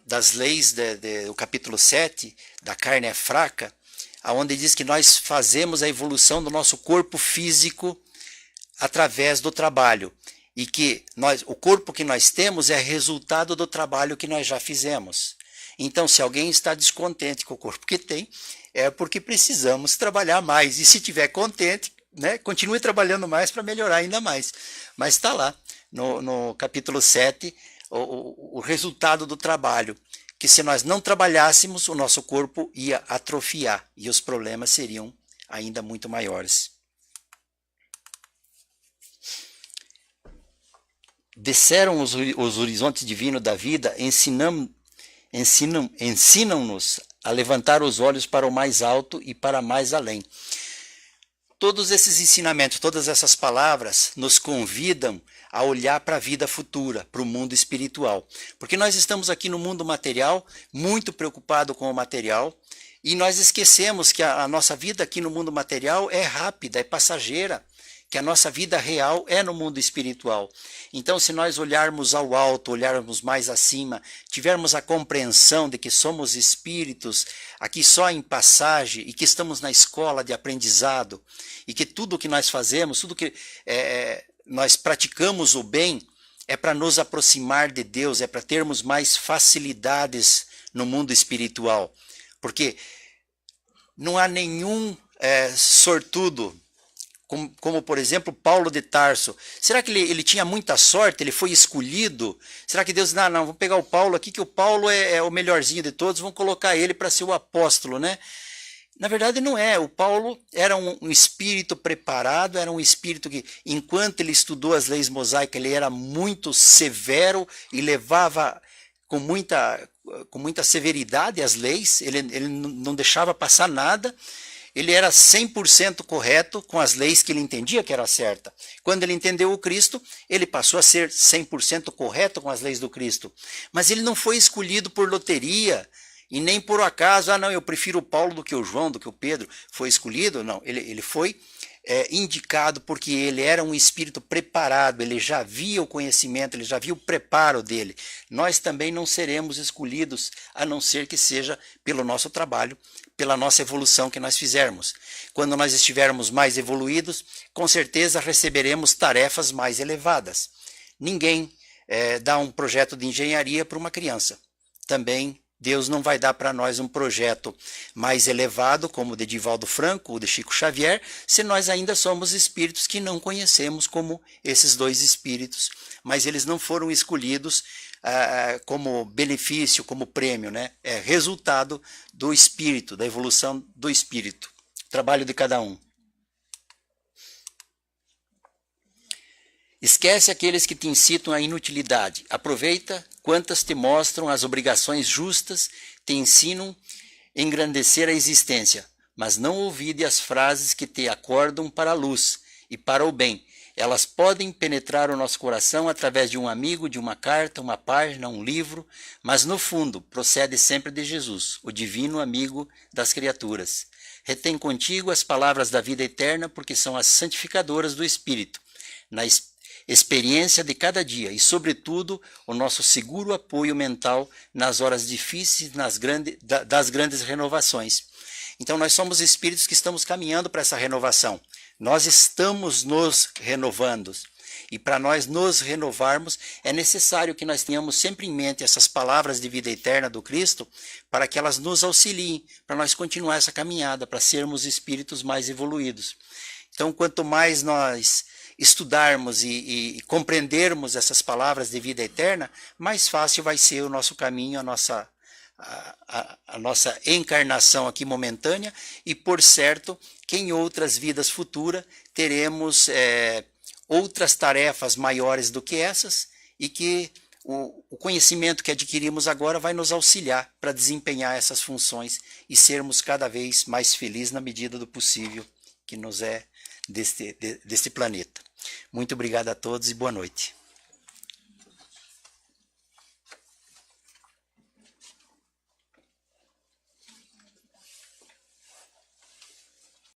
das leis do capítulo 7, da carne é fraca, onde diz que nós fazemos a evolução do nosso corpo físico através do trabalho. E que o corpo que nós temos é resultado do trabalho que nós já fizemos. Então, se alguém está descontente com o corpo que tem, é porque precisamos trabalhar mais. E se estiver contente, né, continue trabalhando mais para melhorar ainda mais. Mas está lá, no capítulo 7, o resultado do trabalho. Que se nós não trabalhássemos, o nosso corpo ia atrofiar e os problemas seriam ainda muito maiores. Desceram os horizontes divinos da vida, ensinam-nos a levantar os olhos para o mais alto e para mais além. Todos esses ensinamentos, todas essas palavras nos convidam a olhar para a vida futura, para o mundo espiritual. Porque nós estamos aqui no mundo material, muito preocupado com o material, e nós esquecemos que a nossa vida aqui no mundo material é rápida, é passageira, que a nossa vida real é no mundo espiritual. Então, se nós olharmos ao alto, olharmos mais acima, tivermos a compreensão de que somos espíritos aqui só em passagem e que estamos na escola de aprendizado e que tudo o que nós fazemos, tudo que nós praticamos o bem, é para nos aproximar de Deus, é para termos mais facilidades no mundo espiritual. Porque não há nenhum sortudo, como por exemplo Paulo de Tarso. Será que ele tinha muita sorte, ele foi escolhido? Será que Deus, não, vamos pegar o Paulo aqui, que o Paulo é o melhorzinho de todos, vamos colocar ele para ser o apóstolo, né? Na verdade não é, o Paulo era um espírito preparado, era um espírito que, enquanto ele estudou as leis mosaicas, ele era muito severo e levava com muita severidade as leis, ele não deixava passar nada, ele era 100% correto com as leis que ele entendia que era certa. Quando ele entendeu o Cristo, ele passou a ser 100% correto com as leis do Cristo. Mas ele não foi escolhido por loteria, e nem por acaso, não, eu prefiro o Paulo do que o João, do que o Pedro, foi escolhido. Não, ele foi indicado porque ele era um espírito preparado, ele já via o conhecimento, ele já via o preparo dele. Nós também não seremos escolhidos, a não ser que seja pelo nosso trabalho, pela nossa evolução que nós fizermos. Quando nós estivermos mais evoluídos, com certeza receberemos tarefas mais elevadas. Ninguém dá um projeto de engenharia para uma criança. Também Deus não vai dar para nós um projeto mais elevado, como o de Divaldo Franco, ou de Chico Xavier, se nós ainda somos espíritos que não conhecemos como esses dois espíritos, mas eles não foram escolhidos como benefício, como prêmio, né? É resultado do espírito, da evolução do espírito, trabalho de cada um. Esquece aqueles que te incitam à inutilidade. Aproveita quantas te mostram as obrigações justas, te ensinam a engrandecer a existência. Mas não ouvide as frases que te acordam para a luz e para o bem. Elas podem penetrar o nosso coração através de um amigo, de uma carta, uma página, um livro, mas no fundo procede sempre de Jesus, o divino amigo das criaturas. Retém contigo as palavras da vida eterna, porque são as santificadoras do espírito. Na experiência de cada dia e, sobretudo, o nosso seguro apoio mental nas horas difíceis, das grandes renovações. Então, nós somos espíritos que estamos caminhando para essa renovação. Nós estamos nos renovando. E para nós nos renovarmos, é necessário que nós tenhamos sempre em mente essas palavras de vida eterna do Cristo, para que elas nos auxiliem, para nós continuar essa caminhada, para sermos espíritos mais evoluídos. Então, quanto mais nós estudarmos e compreendermos essas palavras de vida eterna, mais fácil vai ser o nosso caminho, a nossa encarnação aqui momentânea, e por certo que em outras vidas futuras teremos outras tarefas maiores do que essas, e que o conhecimento que adquirimos agora vai nos auxiliar para desempenhar essas funções e sermos cada vez mais felizes na medida do possível que nos é deste planeta. Muito obrigado a todos e boa noite.